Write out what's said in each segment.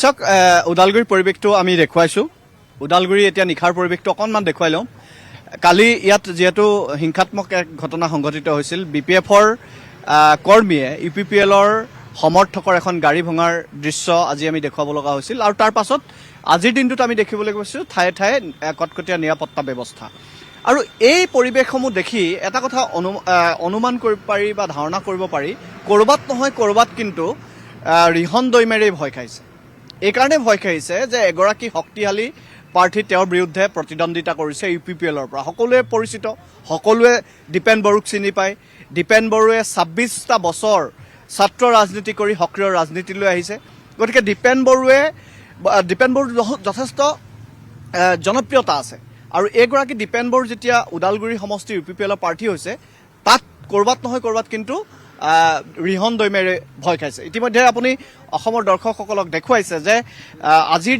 চাওক ওদালগুৰিৰ পৰিৱেশটো আমি দেখুৱাইছোঁ। ওদালগুৰি এতিয়া নিশাৰ পৰিৱেশটো অকণমান দেখুৱাই লওঁ। কালি ইয়াত যিহেতু হিংসাত্মক এক ঘটনা সংঘটিত হৈছিল, BPFৰ কৰ্মীয়ে UPPLৰ সমৰ্থকৰ এখন গাড়ী ভঙাৰ দৃশ্য আজি আমি দেখুৱাব লগা হৈছিল। আৰু তাৰ পাছত আজিৰ দিনটোত আমি দেখিবলৈ গৈছোঁ ঠায়ে ঠায়ে কটকটীয়া নিৰাপত্তা ব্যৱস্থা। আৰু এই পৰিৱেশসমূহ দেখি এটা কথা অনুমান কৰিব পাৰি বা ধাৰণা কৰিব পাৰি, ক'ৰবাত নহয় ক'ৰবাত কিন্তু ৰিহন দৈমাৰীয়ে ভয় খাইছে। এইকাৰণে ভয় খাইছে যে এগৰাকী শক্তিশালী প্ৰাৰ্থী তেওঁৰ বিৰুদ্ধে প্ৰতিদ্বন্দ্বিতা কৰিছে UPPLৰ পৰা। সকলোৱে পৰিচিত, সকলোৱে দীপেন বড়োক চিনি পায়। দীপেন বড়োৱে 26টা বছৰ ছাত্ৰ ৰাজনীতি কৰি সক্ৰিয় ৰাজনীতিলৈ আহিছে। গতিকে দীপেন বড়োৰ যথেষ্ট জনপ্ৰিয়তা আছে। আৰু এইগৰাকী দীপেন বড়ো যেতিয়া ওদালগুৰি সমষ্টিৰ UPPLৰ প্ৰাৰ্থী হৈছে, তাত ক'ৰবাত নহয় ক'ৰবাত কিন্তু ৰিহন দৈমাৰীয়ে ভয় খাইছে। ইতিমধ্যে আপুনি অসমৰ দৰ্শকসকলক দেখুৱাইছে যে আজিৰ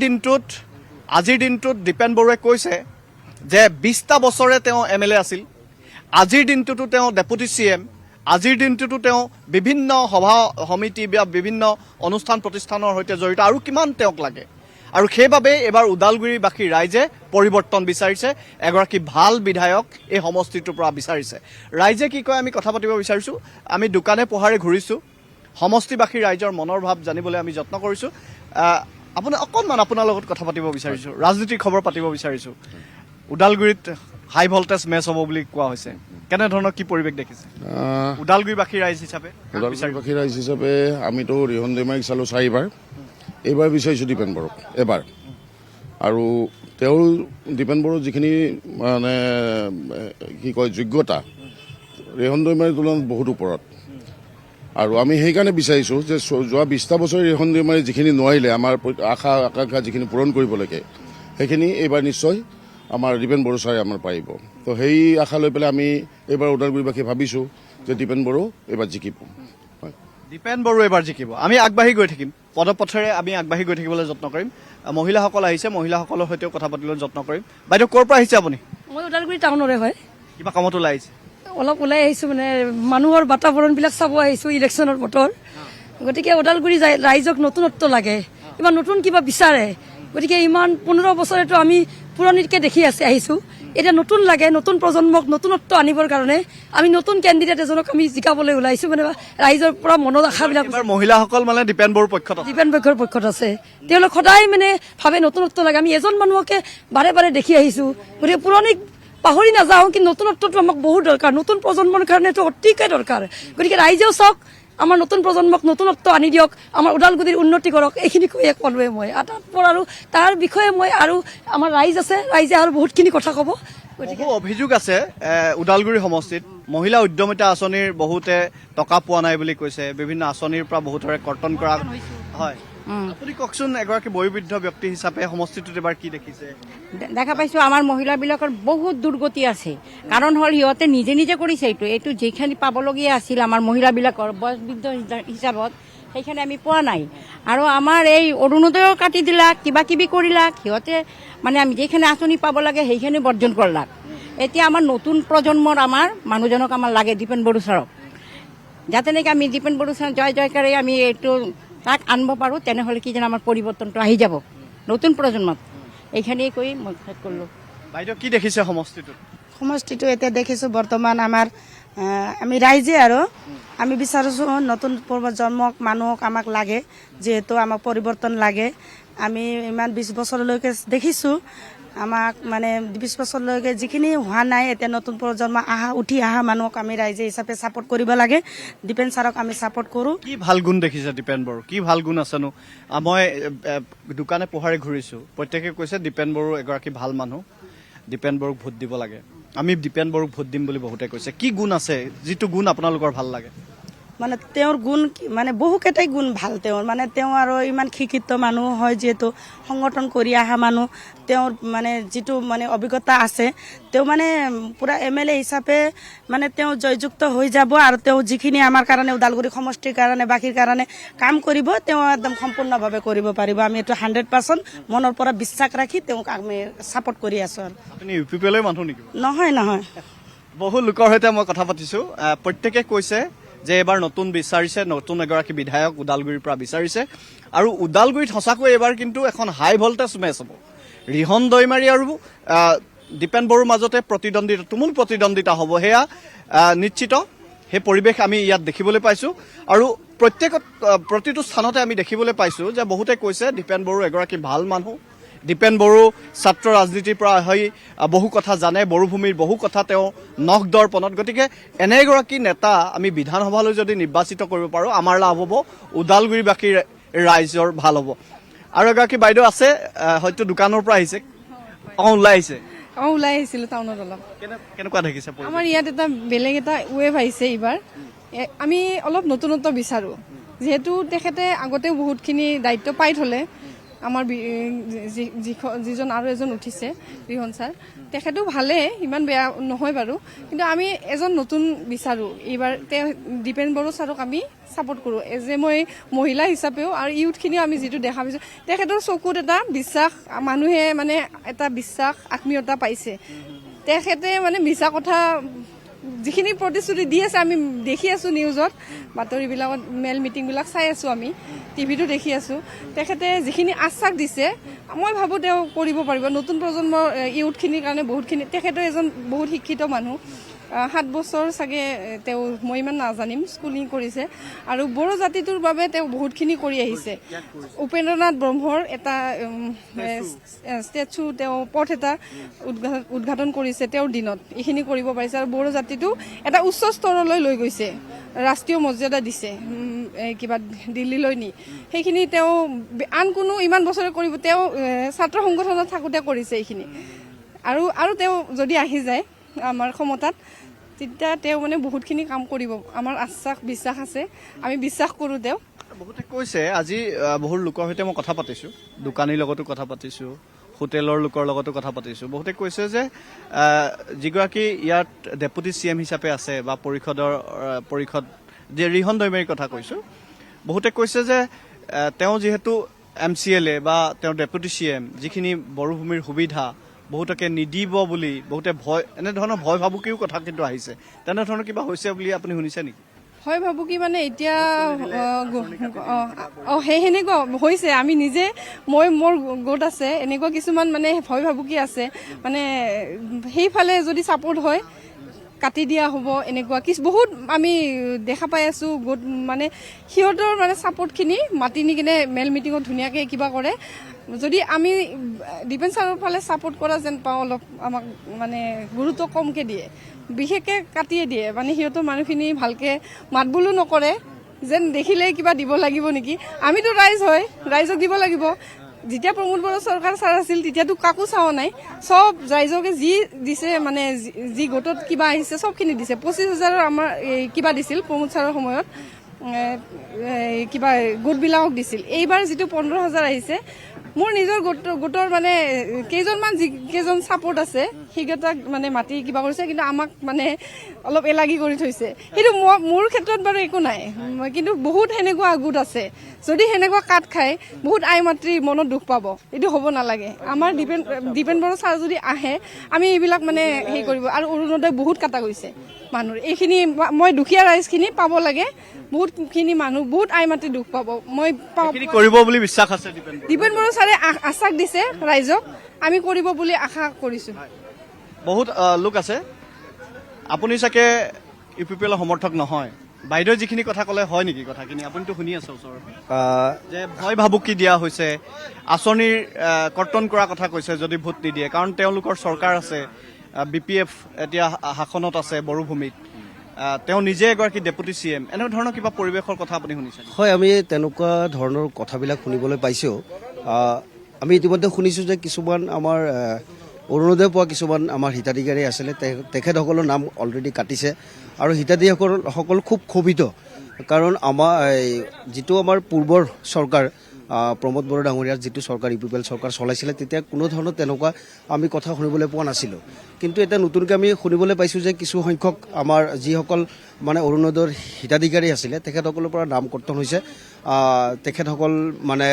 দিনটোত দীপেন বড়োৱে কৈছে যে 20টা বছৰে তেওঁ MLA আছিল। আজিৰ দিনটোতো তেওঁ ডেপুটি CM। আজিৰ দিনটোতো তেওঁ বিভিন্ন সভা সমিতি বা বিভিন্ন অনুষ্ঠান প্ৰতিষ্ঠানৰ সৈতে জড়িত, আৰু কিমান তেওঁক লাগে। আৰু সেইবাবে এইবাৰ ওদালগুৰিবাসী ৰাইজে পৰিৱৰ্তন বিচাৰিছে, এগৰাকী ভাল বিধায়ক এই সমষ্টিটোৰ পৰা বিচাৰিছে। ৰাইজে কি কয় আমি কথা পাতিব বিচাৰিছোঁ। আমি দোকানে পোহাৰে ঘূৰিছোঁ, সমষ্টিবাসী ৰাইজৰ মনৰ ভাৱ জানিবলৈ আমি যত্ন কৰিছোঁ। অকণমান আপোনাৰ লগত কথা পাতিব বিচাৰিছোঁ, ৰাজনীতিৰ খবৰ পাতিব বিচাৰিছোঁ। ওদালগুৰিত হাই ভল্টেজ মেচ হ'ব বুলি কোৱা হৈছে, কেনেধৰণৰ কি পৰিৱেশ দেখিছে ওদালগুৰিবাসী ৰাইজ হিচাপে? ওদালগুৰিবাসী ৰাইজ হিচাপে আমিতো ৰিহন দৈমাৰীক চালোঁ 4বাৰ, এইবাৰ বিচাৰিছোঁ দীপেন বড়োক এবাৰ। আৰু তেওঁৰ দীপেন বড়োৰ যিখিনি মানে কি কয় যোগ্যতা, ৰিহন দৈমাৰীৰ তুলনাত বহুত ওপৰত। আৰু আমি সেইকাৰণে বিচাৰিছোঁ যে যোৱা 20টা বছৰ ৰিহন দৈমাৰী যিখিনি নোৱাৰিলে, আমাৰ আশা আকাংক্ষা যিখিনি পূৰণ কৰিব লাগে, সেইখিনি এইবাৰ নিশ্চয় আমাৰ দীপেন বড়ো ছাৰে আমাৰ পাৰিব। তো সেই আশা লৈ পেলাই আমি এইবাৰ ওদালগুৰিবাসী ভাবিছোঁ যে দীপেন বড়ো এইবাৰ জিকিব। দীপেন বড়ো এবাৰ জিকিব। আমি আগবাঢ়ি গৈ থাকিম, পদপথেৰে আমি আগবাঢ়ি গৈ থাকিবলৈ যত্ন কৰিম। মহিলাসকল আহিছে, মহিলাসকলৰ সৈতেও কথা পাতিবলৈ যত্ন কৰিম। বাইদেউ ক'ৰ পৰা আহিছে আপুনি? মই ওদালগুৰি টাউনৰে হয়। কিবা কামত ওলাই আহিছে? অলপ ওলাই আহিছোঁ, মানে মানুহৰ বাতাবৰণবিলাক চাব আহিছোঁ, ইলেকশ্যনৰ বতৰ। গতিকে ওদালগুৰি ৰাইজক নতুনত্ব লাগে, ইমান নতুন কিবা বিচাৰে। গতিকে ইমান 15 বছৰেতো আমি পুৰণিতকৈ দেখি আহিছোঁ। এতিয়া নতুন লাগে, নতুন প্ৰজন্মক নতুনত্ব আনিবৰ কাৰণে আমি নতুন কেণ্ডিডেট এজনক আমি জিকাবলৈ ওলাইছোঁ। মানে ৰাইজৰ পৰা মনৰ আশাবিলাক। মহিলাসকল মানে দীপেন বড়োৰ পক্ষত, দীপেন বড়োৰ পক্ষত আছে। তেওঁলোক সদায় মানে ভাবে নতুনত্ব লাগে। আমি এজন মানুহকে বাৰে বাৰে দেখি আহিছোঁ। গতিকে পুৰণিক পাহৰি নাযাওঁ, কিন্তু নতুনত্বটো আমাক বহুত দৰকাৰ, নতুন প্ৰজন্মৰ কাৰণেতো অতিকৈ দৰকাৰ। গতিকে ৰাইজেও চাওক, আমাৰ নতুন প্ৰজন্মক নতুনত্ব আনি দিয়ক, আমাৰ ওদালগুৰিৰ উন্নতি কৰক, এইখিনি কৈয়ে ক'লোৱে মই। আৰু তাৰ বিষয়ে মই আৰু আমাৰ ৰাইজ আছে, ৰাইজে আৰু বহুতখিনি কথা ক'ব। বহু অভিযোগ আছে ওদালগুৰি সমষ্টিত। মহিলা উদ্যমিতা আঁচনিৰ বহুতে টকা পোৱা নাই বুলি কৈছে, বিভিন্ন আঁচনিৰ পৰা বহুতৰে কৰ্তন কৰা হয়। আপুনি কওকচোন, এগৰাকী বয়োবৃদ্ধ ব্যক্তি হিচাপে সমষ্টিটোত এবাৰ কি দেখিছে? দেখা পাইছোঁ আমাৰ মহিলাবিলাকৰ বহুত দুৰ্গতি আছে। কাৰণ হ'ল সিহঁতে নিজে নিজে কৰিছে। এইটো যিখিনি পাবলগীয়া আছিল আমাৰ মহিলাবিলাকৰ বয়সবৃদ্ধ হিচাপত, সেইখিনি আমি পোৱা নাই। আৰু আমাৰ এই অৰুণোদয়ও কাটি দিলাক, কিবা কিবি কৰিলাক সিহঁতে। মানে আমি যিখিনি আঁচনি পাব লাগে সেইখিনি বৰ্জন কৰলাক। এতিয়া আমাৰ নতুন প্ৰজন্মৰ আমাৰ মানুহজনক আমাৰ লাগে, দীপেন বড়ো ছাৰক। যাতে নেকি আমি দীপেন বড়ো ছাৰ জয় জয়কাৰে আমি এইটো তাক আনিব পাৰোঁ, তেনেহ'লে কি যেন আমাৰ পৰিৱৰ্তনটো আহি যাব নতুন প্ৰজন্মত। এইখিনিয়ে কৈ মই শেষ কৰিলোঁ। বাইদেউ কি দেখিছে সমষ্টিটোত? সমষ্টিটো এতিয়া দেখিছোঁ বৰ্তমান আমাৰ আমি ৰাইজে আৰু আমি বিচাৰিছোঁ নতুন প্ৰজন্মক মানুহক আমাক লাগে, যিহেতু আমাক পৰিৱৰ্তন লাগে। আমি ইমান 20 বছৰলৈকে দেখিছোঁ, আমাক মানে 20 বছৰলৈকে যিখিনি হোৱা নাই, এতিয়া নতুন প্ৰজন্ম উঠি অহা মানুহক আমি ৰাইজে হিচাপে ছাপোৰ্ট কৰিব লাগে। দীপেন ছাৰক আমি ছাপোৰ্ট কৰোঁ। কি ভাল গুণ দেখিছে দীপেন বড়ো? কি ভাল গুণ আছেনো? মই দোকানে পোহাৰে ঘূৰিছোঁ, প্ৰত্যেকে কৈছে দীপেন বড়ো এগৰাকী ভাল মানুহ, দীপেন বড়োক ভোট দিব লাগে। আমি দীপেন বড়োক ভোট দিম বুলি বহুতে কৈছে। কি গুণ আছে যিটো গুণ আপোনালোকৰ ভাল লাগে? মানে তেওঁৰ গুণ মানে বহুকেইটাই গুণ ভাল তেওঁৰ। মানে তেওঁ আৰু ইমান শিক্ষিত মানুহ হয়, যিহেতু সংগঠন কৰি অহা মানুহ, তেওঁৰ মানে যিটো মানে অভিজ্ঞতা আছে, তেওঁ মানে পূৰা MLA হিচাপে মানে তেওঁ জয়যুক্ত হৈ যাব। আৰু তেওঁ যিখিনি আমাৰ কাৰণে ওদালগুৰি সমষ্টিৰ কাৰণে বাকীৰ কাৰণে কাম কৰিব, তেওঁ একদম সম্পূৰ্ণভাৱে কৰিব পাৰিব। আমি এইটো 100% মনৰ পৰা বিশ্বাস ৰাখি তেওঁক আমি ছাপোৰ্ট কৰি আছোঁ। আৰু আপুনি UPPLৰ মানুহ নেকি? নহয় নহয়, বহু লোকৰ সৈতে মই কথা পাতিছোঁ, প্ৰত্যেকে কৈছে যে এইবাৰ নতুন বিচাৰিছে, নতুন এগৰাকী বিধায়ক ওদালগুৰিৰ পৰা বিচাৰিছে আৰু ওদালগুৰিত সঁচাকৈ এইবাৰ কিন্তু এখন হাই ভল্টেজ মেচ হ'ব। ৰিহন দৈমাৰী আৰু দীপেন বড়োৰ মাজতে প্ৰতিদ্বন্দ্বিতা, তুমুল প্ৰতিদ্বন্দ্বিতা হ'ব, সেয়া নিশ্চিত। সেই পৰিৱেশ আমি ইয়াত দেখিবলৈ পাইছোঁ আৰু প্ৰতিটো স্থানতে আমি দেখিবলৈ পাইছোঁ যে বহুতে কৈছে দীপেন বড়ো এগৰাকী ভাল মানুহ। দীপেন বড়ো ছাত্ৰ ৰাজনীতিৰ পৰা হৈ বহু কথা জানে, বড়োভূমিৰ বহু কথা তেওঁ নখ দৰ্পণত। গতিকে এনে এগৰাকী নেতা আমি বিধানসভালৈ যদি নিৰ্বাচিত কৰিব পাৰোঁ, আমাৰ লাভ হ'ব, ওদালগুৰিবাসীৰ ৰাইজৰ ভাল হ'ব। আৰু এগৰাকী বাইদেউ আছে, হয়তো দোকানৰ পৰা আহিছে, ওলাই আহিছে। ওলাই আহিছিলোঁ টাউনত অলপ। কেনেকুৱা দেখিছে? আমাৰ ইয়াত এটা বেলেগ এটা ৱেভ আহিছে এইবাৰ। আমি অলপ নতুনত্ব বিচাৰোঁ, যিহেতু তেখেতে আগতেও বহুতখিনি দায়িত্ব পাই থ'লে। আমাৰ যিজন আৰু এজন উঠিছে ৰিহন ছাৰ, তেখেতো ভালেই, ইমান বেয়া নহয় বাৰু, কিন্তু আমি এজন নতুন বিচাৰোঁ এইবাৰ। দীপেন বড়ো ছাৰক আমি ছাপোৰ্ট কৰোঁ যে মই মহিলা হিচাপেও, আৰু ইউথখিনিও আমি যিটো দেখা পাইছোঁ তেখেতৰ চকুত এটা বিশ্বাস, মানুহে মানে এটা বিশ্বাস, আত্মীয়তা পাইছে। তেখেতে মানে মিছা কথা যিখিনি প্ৰতিশ্ৰুতি দি আছে আমি দেখি আছোঁ নিউজত, বাতৰিবিলাকত, মেল মিটিংবিলাক চাই আছোঁ, আমি টিভিটো দেখি আছোঁ। তেখেতে যিখিনি আশ্বাস দিছে মই ভাবোঁ তেওঁ কৰিব পাৰিব। নতুন প্ৰজন্মৰ ইউথখিনিৰ কাৰণে বহুতখিনি, তেখেতো এজন বহুত শিক্ষিত মানুহ, 7 বছৰ চাগে তেওঁ, মই ইমান নাজানিম, স্কুলিং কৰিছে আৰু বড়ো জাতিটোৰ বাবে তেওঁ বহুতখিনি কৰি আহিছে। উপেন্দ্ৰনাথ ব্ৰহ্মৰ এটা ষ্টেচু, তেওঁ পথ এটা উদ্ঘাটন কৰিছে তেওঁৰ দিনত, এইখিনি কৰিব পাৰিছে আৰু বড়ো জাতিটো এটা উচ্চ স্তৰলৈ লৈ গৈছে, ৰাষ্ট্ৰীয় মৰ্যাদা দিছে, কিবা দিল্লীলৈ নি। সেইখিনি তেওঁ আন কোনো ইমান বছৰে কৰিব, তেওঁ ছাত্ৰ সংগঠনত থাকোঁতে কৰিছে এইখিনি। আৰু তেওঁ যদি আহি যায় আমাৰ ক্ষমতাত, তেতিয়া তেওঁ মানে বহুতখিনি কাম কৰিব, আমাৰ বিশ্বাস আছে, আমি বিশ্বাস কৰোঁ তেওঁ। বহুতে কৈছে, আজি বহুত লোকৰ সৈতে মই কথা পাতিছোঁ, দোকানীৰ লগতো কথা পাতিছোঁ, হোটেলৰ লোকৰ লগতো কথা পাতিছোঁ। বহুতে কৈছে যে যিগৰাকী ইয়াত ডেপুটি CM হিচাপে আছে বা পৰিষদ যে ৰিহন দৈমাৰীৰ কথা কৈছোঁ, বহুতে কৈছে যে তেওঁ যিহেতু MCLA বা তেওঁ ডেপুটি CM, যিখিনি বড়োভূমিৰ সুবিধা বহুতকে নিদিব বুলি বহুতে এনেধৰণৰ ভয় ভাবুকিও কথা কিন্তু আহিছে। তেনেধৰণৰ কিবা হৈছে বুলি আপুনি শুনিছে নেকি? হয়, ভাবুকি মানে এতিয়া সেই সেনেকুৱা হৈছে। আমি নিজে, মোৰ গোট আছে, এনেকুৱা কিছুমান মানে ভয় ভাবুকি আছে, মানে সেইফালে যদি ছাপোৰ্ট হয় কাটি দিয়া হ'ব, এনেকুৱা বহুত আমি দেখা পাই আছোঁ। গোট মানে সিহঁতৰ মানে ছাপোৰ্টখিনি মাতি নি কিনে মেল মিটিঙত ধুনীয়াকৈ কিবা কৰে। যদি আমি দীপেন ছাৰৰ ফালে ছাপোৰ্ট কৰা যেন পাওঁ, অলপ আমাক মানে গুৰুত্ব কমকৈ দিয়ে, বিশেষকৈ কাটিয়ে দিয়ে। মানে সিহঁতৰ মানুহখিনি ভালকৈ মাত বোলো নকৰে, যেন দেখিলেই কিবা দিব লাগিব নেকি। আমিতো ৰাইজ হয়, ৰাইজক দিব লাগিব। যেতিয়া প্ৰমোদ বড়ো চৰকাৰ ছাৰ আছিল তেতিয়াতো কাকো চাৱা নাই, চব ৰাইজকে যি দিছে, মানে যি গোটত কিবা আহিছে চবখিনি দিছে। 25,000 আমাৰ কিবা দিছিল প্ৰমোদ ছাৰৰ সময়ত, কিবা গোটবিলাকক দিছিল। এইবাৰ যিটো 15,000 আহিছে, মোৰ নিজৰ গোটৰ মানে কেইজন ছাপোৰ্ট আছে, সেইকেইটাক মানে মাতি কিবা কৰিছে, কিন্তু আমাক মানে অলপ এলাগি কৰি থৈছে। সেইটো মোৰ ক্ষেত্ৰত বাৰু একো নাই, কিন্তু বহুত সেনেকুৱা গোট আছে। যদি সেনেকুৱা কাট খায়, বহুত আই মাতৃৰ মনত দুখ পাব, এইটো হ'ব নালাগে। আমাৰ দীপেন বড়ো ছাৰ যদি আহে, আমি এইবিলাক মানে হেৰি কৰিব। আৰু অৰুণোদয় বহুত কাটা গৈছে মানুহৰ, এইখিনি মই দুখীয়া ৰাইজখিনি পাব লাগে। বহুতখিনি মানুহ, বহুত আই মাতৃ দুখ পাব, মই কৰিব বুলি বিশ্বাস আছে। দীপেন বড়ো ছাৰে আশ্বাস দিছে ৰাইজক, আমি কৰিব বুলি আশা কৰিছোঁ। বহুত লোক আছে, আপুনি চাগে UPPL সমৰ্থক নহয়, বাইদেউ যিখিনি কথা ক'লে হয় নেকি কথাখিনি? আপুনিতো শুনি আছে ওচৰৰ, যে ভয় ভাবুকি দিয়া হৈছে, আঁচনিৰ কৰ্তন কৰাৰ কথা কৈছে যদি ভোট নিদিয়ে, কাৰণ তেওঁলোকৰ চৰকাৰ আছে, BPF এতিয়া শাসনত আছে বড়োভূমিত, তেওঁ নিজে এগৰাকী ডেপুটি CM, এনেধৰণৰ কিবা পৰিৱেশৰ কথা আপুনি শুনিছে? হয়, আমি তেনেকুৱা ধৰণৰ কথাবিলাক শুনিবলৈ পাইছোঁ। আমি ইতিমধ্যে শুনিছোঁ যে কিছুমান আমাৰ অৰুণোদয় পোৱা কিছুমান আমাৰ হিতাধিকাৰী আছিলে, তেখেতসকলৰ নাম অলৰেডি কাটিছে আৰু হিতাধিকাৰীসকল খুব ক্ষোভিত, কাৰণ আমাৰ যিটো আমাৰ পূৰ্বৰ চৰকাৰ, প্ৰমোদ বড়ো ডাঙৰীয়াৰ যিটো চৰকাৰ UPPL চৰকাৰ চলাইছিলে, তেতিয়া কোনো ধৰণৰ তেনেকুৱা আমি কথা শুনিবলৈ পোৱা নাছিলোঁ। কিন্তু এতিয়া নতুনকৈ আমি শুনিবলৈ পাইছোঁ যে কিছু সংখ্যক আমাৰ যিসকল মানে অৰুণোদয়ৰ হিতাধিকাৰী আছিলে, তেখেতসকলৰ পৰা নাম কৰ্তন হৈছে। তেখেতসকল মানে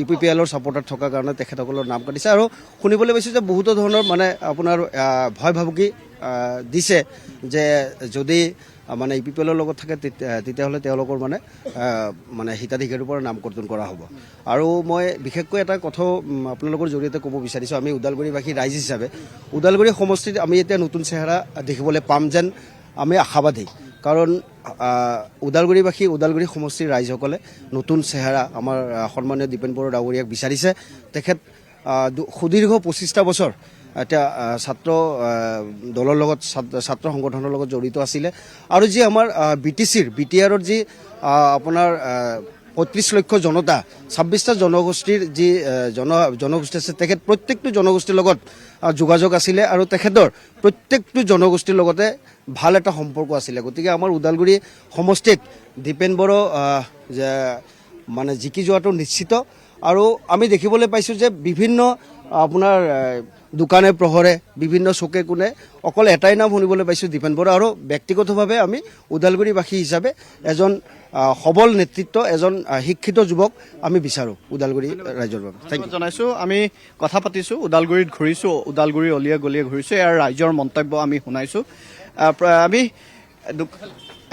UPPLৰ ছাপোৰ্টাৰ থকাৰ কাৰণে তেখেতসকলৰ নাম কাটিছে। আৰু শুনিবলৈ পাইছোঁ যে বহুতো ধৰণৰ মানে আপোনাৰ ভয় ভাবুকি দিছে যে যদি মানে UPPL লগত থাকে তেতিয়াহ'লে তেওঁলোকৰ মানে হিতাধিকাৰীৰ পৰা নামকৰ্তন কৰা হ'ব। আৰু মই বিশেষকৈ এটা কথা আপোনালোকৰ জৰিয়তে ক'ব বিচাৰিছোঁ, আমি ওদালগুৰিবাসী ৰাইজ হিচাপে ওদালগুৰি সমষ্টিত আমি এতিয়া নতুন চেহেৰা দেখিবলৈ পাম যেন আমি আশাবাদী। কাৰণ ওদালগুৰি সমষ্টিৰ ৰাইজসকলে নতুন চেহেৰা আমাৰ সন্মানীয় দীপেন বড়ো ডাঙৰীয়াক বিচাৰিছে। তেখেত সুদীৰ্ঘ 25টা বছৰ এতিয়া ছাত্ৰ দলৰ লগত ছাত্ৰ সংগঠনৰ লগত জড়িত আছিলে। আৰু যি আমাৰ BTRৰ যি আপোনাৰ 35 লক্ষ জনতা 26টা জনগোষ্ঠীৰ যি জনগোষ্ঠী আছে, তেখেত প্ৰত্যেকটো জনগোষ্ঠীৰ লগত যোগাযোগ আছিলে আৰু তেখেতৰ প্ৰত্যেকটো জনগোষ্ঠীৰ লগতে ভাল এটা সম্পৰ্ক আছিলে। গতিকে আমাৰ ওদালগুৰি সমষ্টিত দীপেন বড়ো মানে জিকি যোৱাটো নিশ্চিত। আৰু আমি দেখিবলৈ পাইছোঁ যে বিভিন্ন আপোনাৰ দোকানে প্ৰহৰে বিভিন্ন চুকে কোণে অকল এটাই নাম শুনিবলৈ পাইছোঁ, দীপেন বড়ো। আৰু ব্যক্তিগতভাৱে আমি ওদালগুৰিবাসী হিচাপে এজন সবল নেতৃত্ব, এজন শিক্ষিত যুৱক আমি বিচাৰোঁ ওদালগুৰি ৰাইজৰ বাবে। ধন্যবাদ জনাইছোঁ। আমি কথা পাতিছোঁ, ওদালগুৰিত ঘূৰিছোঁ, ওদালগুৰি অলিয়ে গলিয়ে ঘূৰিছোঁ, ইয়াৰ ৰাইজৰ মন্তব্য আমি শুনাইছোঁ। আমি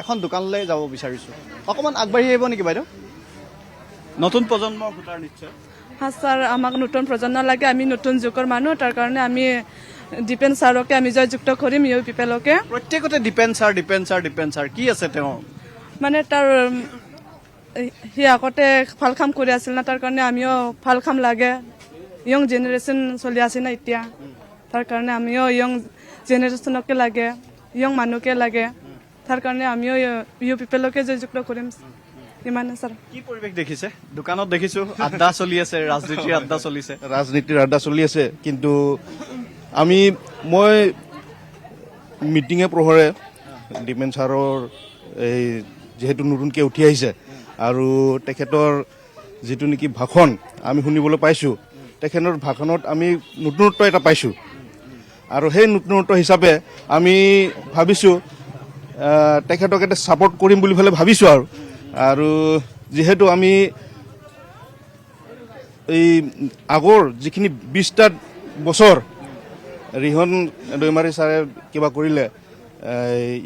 এখন দোকানলৈ যাব বিচাৰিছোঁ, অকণমান আগবাঢ়ি আহিব নেকি বাইদেউ? নতুন প্ৰজন্মৰ ভোটাৰ নিশ্চয়। হ্যাঁ স্যাৰ, আমাক নতুন প্ৰজন্ম লাগে, আমি নতুন যুগৰ মানুহ, তাৰ কাৰণে আমি দীপেন ছাৰকে আমি জয়যুক্ত কৰিম UPPLকে। প্ৰত্যেকতে দীপেন ছাৰ কি আছে তেওঁ? মানে তাৰ সি আগতে ভাল কাম কৰি আছিল না, তাৰ কাৰণে আমিও ভাল কাম লাগে। য়ং জেনেৰেশ্যন চলি আছে না এতিয়া, তাৰ কাৰণে আমিও য়ং জেনেৰেশ্যনকে লাগে, য়ং মানুহকে লাগে, তাৰ কাৰণে আমিও UPPLকে জয়যুক্ত কৰিম। ইমানে ছাৰ। কি পৰিৱেশ দেখিছে? দোকানত দেখিছোঁ আড্ডা চলি আছে, ৰাজনীতিৰ আড্ডা চলিছে। ৰাজনীতিৰ আড্ডা চলি আছে, কিন্তু মই মিটিঙে প্ৰহৰে দীপেন ছাৰৰ এই যিহেতু নতুনকৈ উঠি আহিছে আৰু তেখেতৰ যিটো নেকি ভাষণ আমি শুনিবলৈ পাইছোঁ, তেখেতৰ ভাষণত আমি নতুনত্ব এটা পাইছোঁ। আৰু সেই নতুনত্ব হিচাপে আমি ভাবিছোঁ তেখেতক এটা ছাপৰ্ট কৰিম বুলি পেলাই ভাবিছোঁ। আৰু যিহেতু আমি এই আগৰ যিখিনি 20টা বছৰ ৰিহন দৈমাৰী ছাৰে কিবা কৰিলে,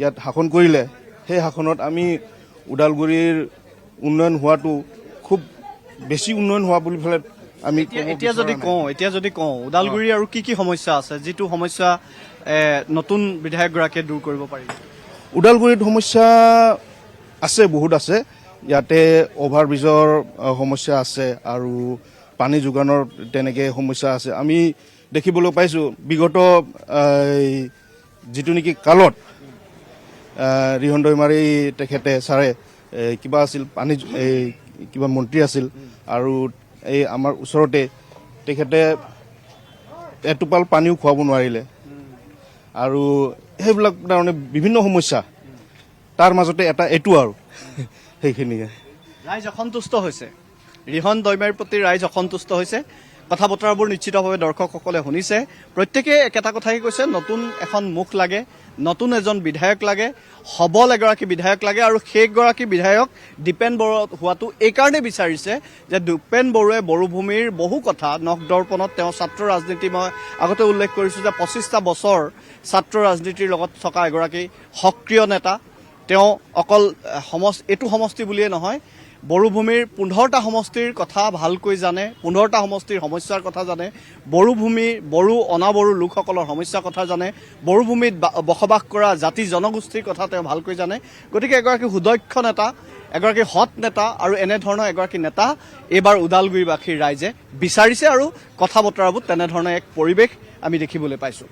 ইয়াত শাসন কৰিলে, সেই শাসনত আমি ওদালগুৰিৰ উন্নয়ন হোৱাটো খুব বেছি উন্নয়ন হোৱা বুলি পেলাই আমি এতিয়া যদি কওঁ ওদালগুৰি আৰু কি সমস্যা আছে, যিটো সমস্যা নতুন বিধায়কগৰাকীয়ে দূৰ কৰিব পাৰিব? ওদালগুৰিত সমস্যা আছে, বহুত আছে। ইয়াতে অভাৰব্ৰিজৰ সমস্যা আছে আৰু পানী যোগানৰ তেনেকৈ সমস্যা আছে। আমি দেখিবলৈ পাইছোঁ বিগত যিটো নেকি কালত ৰিহন দৈমাৰী তেখেতে ছাৰে কিবা আছিল, পানী কিবা মন্ত্ৰী আছিল, আৰু এই আমাৰ ওচৰতে তেখেতে এটোপাল পানীও খুৱাব নোৱাৰিলে। আৰু সেইবিলাক কাৰণে বিভিন্ন সমস্যা, তাৰ মাজতে এইটো আৰু সেইখিনিয়ে। ৰাইজ অসন্তুষ্ট হৈছে, ৰিহন দৈমাৰীৰ প্ৰতি ৰাইজ অসন্তুষ্ট হৈছে। কথা বতৰাবোৰ নিশ্চিতভাৱে দৰ্শকসকলে শুনিছে। প্ৰত্যেকে একেটা কথাই কৈছে, নতুন এখন মুখ লাগে, নতুন এজন বিধায়ক লাগে, সবল এগৰাকী বিধায়ক লাগে। আৰু সেইগৰাকী বিধায়ক দীপেন বড়ো হোৱাটো এইকাৰণে বিচাৰিছে যে দীপেন বড়োৱে বড়োভূমিৰ বহু কথা নখ দৰ্পণত, তেওঁ ছাত্ৰ ৰাজনীতি, মই আগতে উল্লেখ কৰিছোঁ যে 25টা বছৰ ছাত্ৰ ৰাজনীতিৰ লগত থকা এগৰাকী সক্ৰিয় নেতা। তেওঁ অকল এইটো সমষ্টি বুলিয়ে নহয়, বড়োভূমিৰ 15টা সমষ্টিৰ কথা ভালকৈ জানে, 15টা সমষ্টিৰ সমস্যাৰ কথা জানে, বড়ো অনাবড়ো লোকসকলৰ সমস্যাৰ কথা জানে, বড়োভূমিত বসবাস কৰা জাতি জনগোষ্ঠীৰ কথা তেওঁ ভালকৈ জানে। গতিকে এগৰাকী সুদক্ষ নেতা, এগৰাকী সৎ নেতা, আৰু এনেধৰণৰ এগৰাকী নেতা এইবাৰ ওদালগুৰিবাসীৰ ৰাইজে বিচাৰিছে। আৰু কথা বতৰাবোৰ তেনেধৰণৰ এক পৰিৱেশ আমি দেখিবলৈ পাইছোঁ।